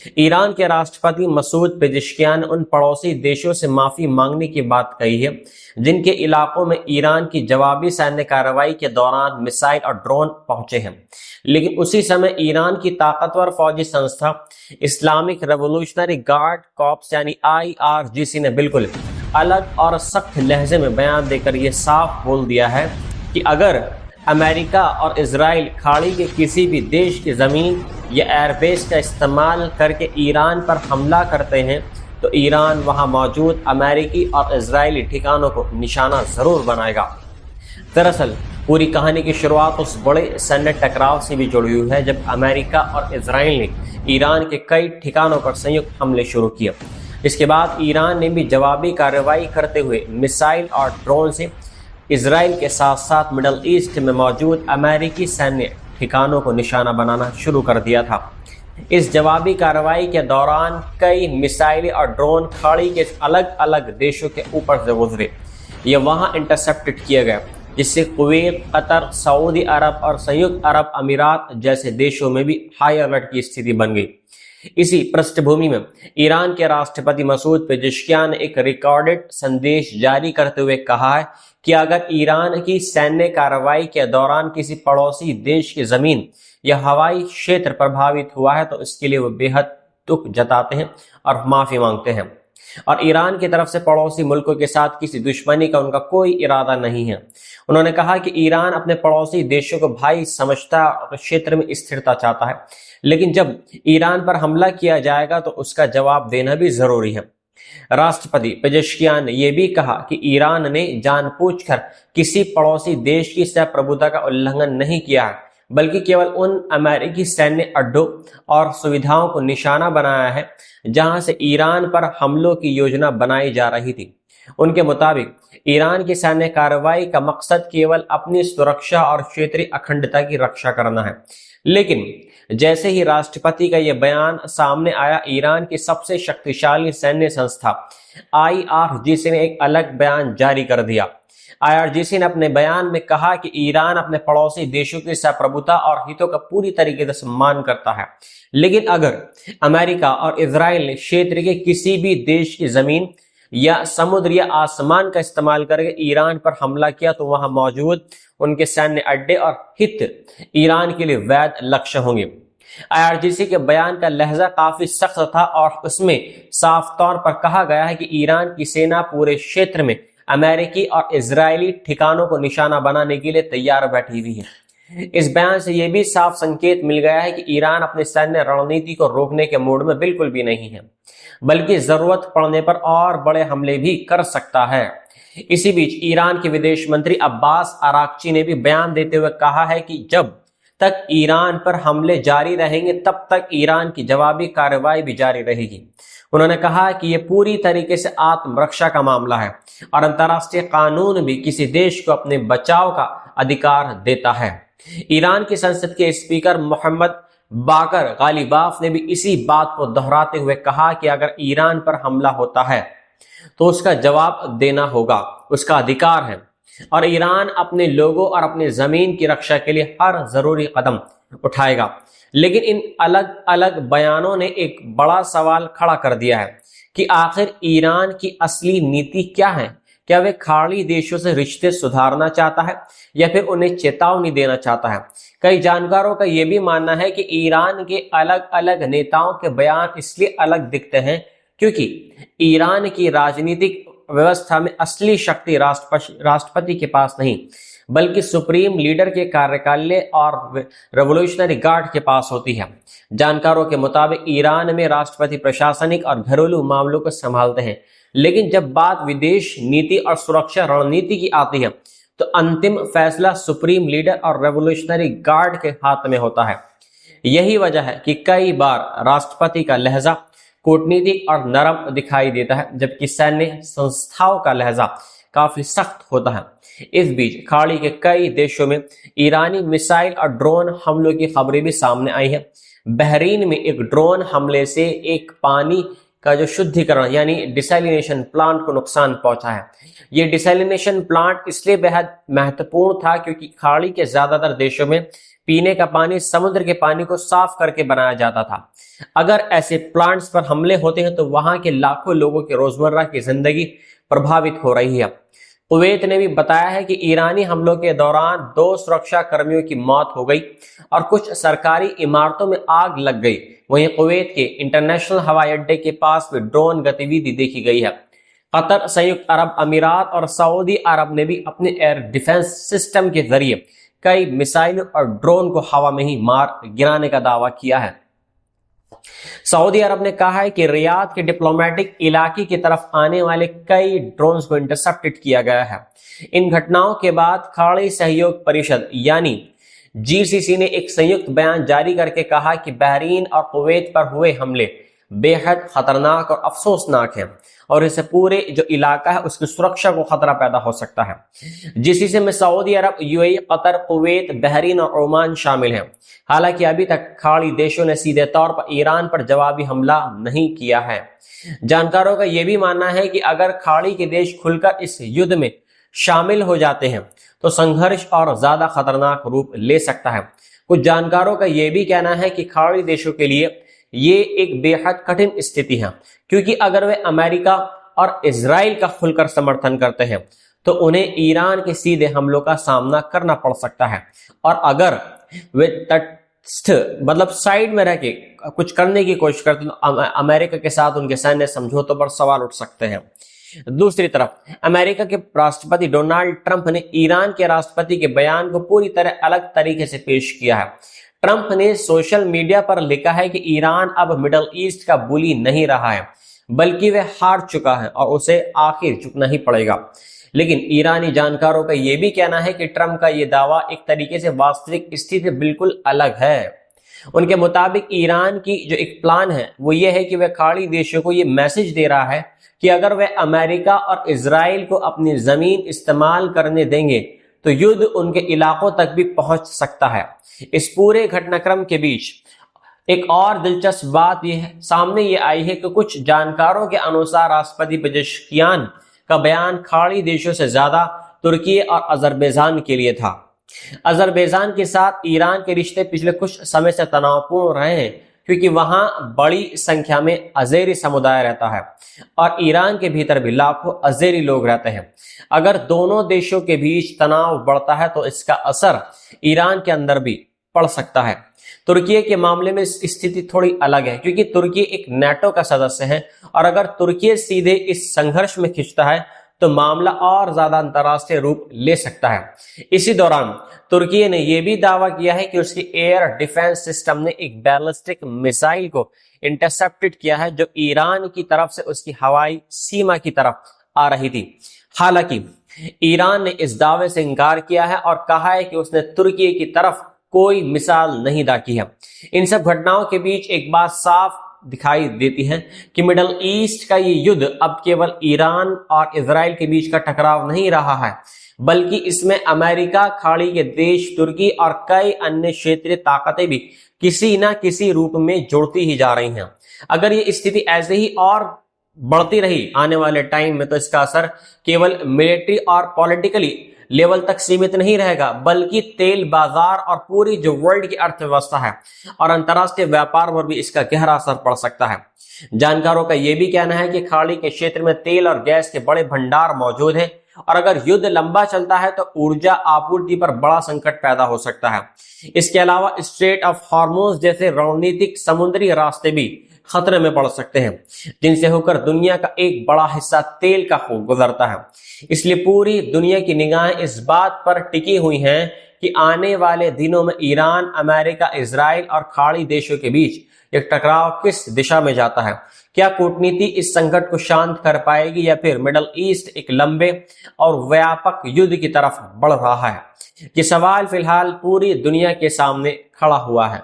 Iran के राष्ट्रपति Masoud Pezeshkian ने उन पड़ोसी देशों से माफी मांगने की बात कही है जिनके इलाकों में ईरान की जवाबी सैन्य कार्रवाई के दौरान मिसाइल और ड्रोन पहुंचे हैं। लेकिन उसी समय ईरान की ताकतवर फौजी संस्था इस्लामिक रेवोल्यूशनरी गार्ड कॉर्प्स यानी IRGC ने बिल्कुल अलग और सख्त लहजे में बयान देकर यह साफ बोल दिया है कि अगर अमेरिका और इजराइल खाड़ी के किसी भी देश की ज़मीन या एयरबेस का इस्तेमाल करके ईरान पर हमला करते हैं तो ईरान वहां मौजूद अमेरिकी और इजरायली ठिकानों को निशाना ज़रूर बनाएगा। दरअसल पूरी कहानी की शुरुआत उस बड़े सैन्य टकराव से भी जुड़ी हुई है जब अमेरिका और इजराइल ने ईरान के कई ठिकानों पर संयुक्त हमले शुरू किए। इसके बाद ईरान ने भी जवाबी कार्रवाई करते हुए मिसाइल और ड्रोन से इजराइल के साथ साथ मिडल ईस्ट में मौजूद अमेरिकी सैन्य ठिकानों को निशाना बनाना शुरू कर दिया था। इस जवाबी कार्रवाई के दौरान कई मिसाइलें और ड्रोन खाड़ी के अलग अलग देशों के ऊपर से गुजरे। ये वहां इंटरसेप्टेड किए गए, जिससे कुवैत, कतर, सऊदी अरब और संयुक्त अरब अमीरात जैसे देशों में भी हाई अलर्ट की स्थिति बन गई। इसी पृष्ठभूमि में ईरान के राष्ट्रपति मसूद पेजेश्कियान ने एक रिकॉर्डेड संदेश जारी करते हुए कहा है कि अगर ईरान की सैन्य कार्रवाई के दौरान किसी पड़ोसी देश की जमीन या हवाई क्षेत्र प्रभावित हुआ है तो इसके लिए वो बेहद दुख जताते हैं और माफी मांगते हैं। और ईरान की तरफ से पड़ोसी मुल्कों के साथ किसी दुश्मनी का उनका कोई इरादा नहीं है। उन्होंने कहा कि ईरान अपने पड़ोसी देशों को भाई समझता है और क्षेत्र में स्थिरता चाहता है, लेकिन जब ईरान पर हमला किया जाएगा तो उसका जवाब देना भी जरूरी है। राष्ट्रपति पेजेश्कियान ने यह भी कहा कि ईरान ने जानबूझकर किसी पड़ोसी देश की संप्रभुता का उल्लंघन नहीं किया है, बल्कि केवल उन अमेरिकी सैन्य अड्डों और सुविधाओं को निशाना बनाया है जहां से ईरान पर हमलों की योजना बनाई जा रही थी। उनके मुताबिक ईरान की सैन्य कार्रवाई का मकसद केवल अपनी सुरक्षा और क्षेत्रीय अखंडता की रक्षा करना है। लेकिन जैसे ही राष्ट्रपति का यह बयान सामने आया, ईरान की सबसे शक्तिशाली सैन्य संस्था IRGC ने एक अलग बयान जारी कर दिया। IRGC ने अपने बयान में कहा कि ईरान अपने पड़ोसी देशों की संप्रभुता और हितों का पूरी तरीके से सम्मान करता है, लेकिन अगर अमेरिका और इजराइल ने क्षेत्र के किसी भी देश की जमीन या समुद्र या आसमान का इस्तेमाल करके ईरान पर हमला किया तो वहां मौजूद उनके सैन्य अड्डे और हित ईरान के लिए वैध लक्ष्य होंगे। IRGC के बयान का लहजा काफी सख्त था और उसमें साफ तौर पर कहा गया है कि ईरान की सेना पूरे क्षेत्र में अमेरिकी और इजरायली ठिकानों को निशाना बनाने के लिए तैयार बैठी हुई है। इस बयान से यह भी साफ संकेत मिल गया है कि ईरान अपनी सैन्य रणनीति को रोकने के मूड में बिल्कुल भी नहीं है, बल्कि जरूरत पड़ने पर और बड़े हमले भी कर सकता है। इसी बीच ईरान के विदेश मंत्री अब्बास अराक्ची ने भी बयान देते हुए कहा है कि जब तक ईरान पर हमले जारी रहेंगे तब तक ईरान की जवाबी कार्रवाई भी जारी रहेगी। उन्होंने कहा कि यह पूरी तरीके से आत्मरक्षा का मामला है और अंतर्राष्ट्रीय कानून भी किसी देश को अपने बचाव का अधिकार देता है। ईरान की संसद के स्पीकर मोहम्मद बाकर गालिबाफ ने भी इसी बात को दोहराते हुए कहा कि अगर ईरान पर हमला होता है तो उसका जवाब देना होगा, उसका अधिकार है और ईरान अपने लोगों और अपनी जमीन की रक्षा के लिए हर जरूरी कदम उठाएगा। लेकिन इन अलग अलग बयानों ने एक बड़ा सवाल खड़ा कर दिया है कि आखिर ईरान की असली नीति क्या है। क्या वे खाड़ी देशों से रिश्ते सुधारना चाहता है या फिर उन्हें चेतावनी देना चाहता है? कई जानकारों का यह भी मानना है कि ईरान के अलग अलग नेताओं के बयान इसलिए अलग दिखते हैं क्योंकि ईरान की राजनीतिक व्यवस्था में असली शक्ति राष्ट्रपति के पास नहीं, बल्कि सुप्रीम लीडर के कार्यकालय और रेवोल्यूशनरी गार्ड के पास होती है। जानकारों के मुताबिक ईरान में राष्ट्रपति प्रशासनिक और घरेलू मामलों को संभालते हैं, लेकिन जब बात विदेश नीति और सुरक्षा रणनीति की आती है तो अंतिम फैसला सुप्रीम लीडर और रेवोल्यूशनरी गार्ड के हाथ में होता है। यही वजह है कि कई बार राष्ट्रपति का लहजा कूटनीतिक और नरम दिखाई देता है, जबकि सैन्य संस्थाओं का लहजा काफी सख्त होता है। इस बीच खाड़ी के कई देशों में ईरानी मिसाइल और ड्रोन हमलों की खबरें भी सामने आई है। बहरीन में एक ड्रोन हमले से एक पानी का जो शुद्धिकरण यानी डिसैलिनेशन प्लांट को नुकसान पहुंचा है। ये डिसैलिनेशन प्लांट इसलिए बेहद महत्वपूर्ण था क्योंकि खाड़ी के ज्यादातर देशों में पीने का पानी समुद्र के पानी को साफ करके बनाया जाता था। अगर ऐसे प्लांट्स पर हमले होते हैं तो वहां के लाखों लोगों की रोजमर्रा की जिंदगी प्रभावित हो रही है। कुवैत ने भी बताया है कि ईरानी हमलों के दौरान 2 सुरक्षा कर्मियों की मौत हो गई और कुछ सरकारी इमारतों में आग लग गई। वहीं कुवैत के इंटरनेशनल हवाई अड्डे के पास भी ड्रोन गतिविधि देखी गई है। कतर, संयुक्त अरब अमीरात और सऊदी अरब ने भी अपने एयर डिफेंस सिस्टम के जरिए कई मिसाइल और ड्रोन को हवा में ही मार गिराने का दावा किया है। सऊदी अरब ने कहा है कि रियाद के डिप्लोमेटिक इलाके की तरफ आने वाले कई ड्रोन्स को इंटरसेप्टेड किया गया है। इन घटनाओं के बाद खाड़ी सहयोग परिषद यानी जीसीसी ने एक संयुक्त बयान जारी करके कहा कि बहरीन और कुवैत पर हुए हमले बेहद खतरनाक और अफसोसनाक हैं और इससे पूरे जो इलाका है उसकी सुरक्षा को खतरा पैदा हो सकता है। जीसीसी में सऊदी अरब, यूएई, कतर, कुवैत, बहरीन और ओमान शामिल हैं। हालांकि अभी तक खाड़ी देशों ने सीधे तौर पर ईरान पर जवाबी हमला नहीं किया है। जानकारों का यह भी मानना है कि अगर खाड़ी के देश खुलकर इस युद्ध में शामिल हो जाते हैं तो संघर्ष और ज्यादा खतरनाक रूप ले सकता है। कुछ जानकारों का यह भी कहना है कि खाड़ी देशों के लिए ये एक बेहद कठिन स्थिति है, क्योंकि अगर वे अमेरिका और इजराइल का खुलकर समर्थन करते हैं तो उन्हें ईरान के सीधे हमलों का सामना करना पड़ सकता है, और अगर वे तटस्थ मतलब साइड में रह के कुछ करने की कोशिश करते हैं तो अमेरिका के साथ उनके सैन्य समझौतों पर सवाल उठ सकते हैं। दूसरी तरफ अमेरिका के राष्ट्रपति डोनाल्ड ट्रंप ने ईरान के राष्ट्रपति के बयान को पूरी तरह अलग तरीके से पेश किया है। ट्रंप ने सोशल मीडिया पर लिखा है कि ईरान अब मिडल ईस्ट का बुली नहीं रहा है, बल्कि वह हार चुका है और उसे आखिर झुकना ही पड़ेगा। लेकिन ईरानी जानकारों का यह भी कहना है कि ट्रंप का यह दावा एक तरीके से वास्तविक स्थिति बिल्कुल अलग है। उनके मुताबिक ईरान की जो एक प्लान है वो ये है कि वह खाड़ी देशों को ये मैसेज दे रहा है कि अगर वह अमेरिका और इजराइल को अपनी जमीन इस्तेमाल करने देंगे तो युद्ध उनके इलाकों तक भी पहुंच सकता है। इस पूरे घटनाक्रम के बीच एक और दिलचस्प बात यह सामने ये आई है कि कुछ जानकारों के अनुसार राष्ट्रपति पेजेश्कियान का बयान खाड़ी देशों से ज्यादा तुर्की और अजरबैजान के लिए था। अजरबैजान के साथ ईरान के रिश्ते पिछले कुछ समय से तनावपूर्ण रहे हैं, क्योंकि वहां बड़ी संख्या में अज़ेरी समुदाय रहता है और ईरान के भीतर भी लाखों अज़ेरी लोग रहते हैं। अगर दोनों देशों के बीच तनाव बढ़ता है तो इसका असर ईरान के अंदर भी पड़ सकता है। तुर्की के मामले में स्थिति थोड़ी अलग है, क्योंकि तुर्की एक नाटो का सदस्य है और अगर तुर्की सीधे इस संघर्ष में खिंचता है तो मामला और ज्यादा अंतर्राष्ट्रीय रूप ले सकता है। इसी दौरान तुर्की ने यह भी दावा किया है कि उसकी एयर डिफेंस सिस्टम ने एक बैलिस्टिक मिसाइल को इंटरसेप्टेड किया है जो ईरान की तरफ से उसकी हवाई सीमा की तरफ आ रही थी। हालांकि ईरान ने इस दावे से इनकार किया है और कहा है कि उसने तुर्की की तरफ कोई मिसाइल नहीं दागी है। इन सब घटनाओं के बीच एक बात साफ दिखाई देती है कि मिडल ईस्ट का ये युद्ध अब केवल ईरान और इजराइल के बीच का टकराव नहीं रहा है, बल्कि इसमें अमेरिका, खाड़ी के देश तुर्की और कई अन्य क्षेत्रीय ताकतें भी किसी न किसी रूप में जुड़ती ही जा रही हैं। अगर ये स्थिति ऐसे ही और बढ़ती रही आने वाले टाइम में तो इसका असर केवल मिलिट्री और पॉलिटिकली लेवल तक सीमित नहीं रहेगा, बल्कि तेल बाजार और पूरी जो वर्ल्ड की अर्थव्यवस्था है और अंतर्राष्ट्रीय व्यापार पर भी इसका गहरा असर पड़ सकता है। जानकारों का यह भी कहना है कि खाड़ी के क्षेत्र में तेल और गैस के बड़े भंडार मौजूद हैं और अगर युद्ध लंबा चलता है तो ऊर्जा आपूर्ति पर बड़ा संकट पैदा हो सकता है। इसके अलावा स्ट्रेट ऑफ हॉर्मुज़ जैसे रणनीतिक समुद्री रास्ते भी खतरे में पड़ सकते हैं, जिनसे होकर दुनिया का एक बड़ा हिस्सा तेल का गुजरता है। इसलिए पूरी दुनिया की निगाहें इस बात पर टिकी हुई हैं कि आने वाले दिनों में ईरान, अमेरिका, इजराइल और खाड़ी देशों के बीच एक टकराव किस दिशा में जाता है। क्या कूटनीति इस संकट को शांत कर पाएगी या फिर मिडल ईस्ट एक लंबे और व्यापक युद्ध की तरफ बढ़ रहा है? ये सवाल फिलहाल पूरी दुनिया के सामने खड़ा हुआ है।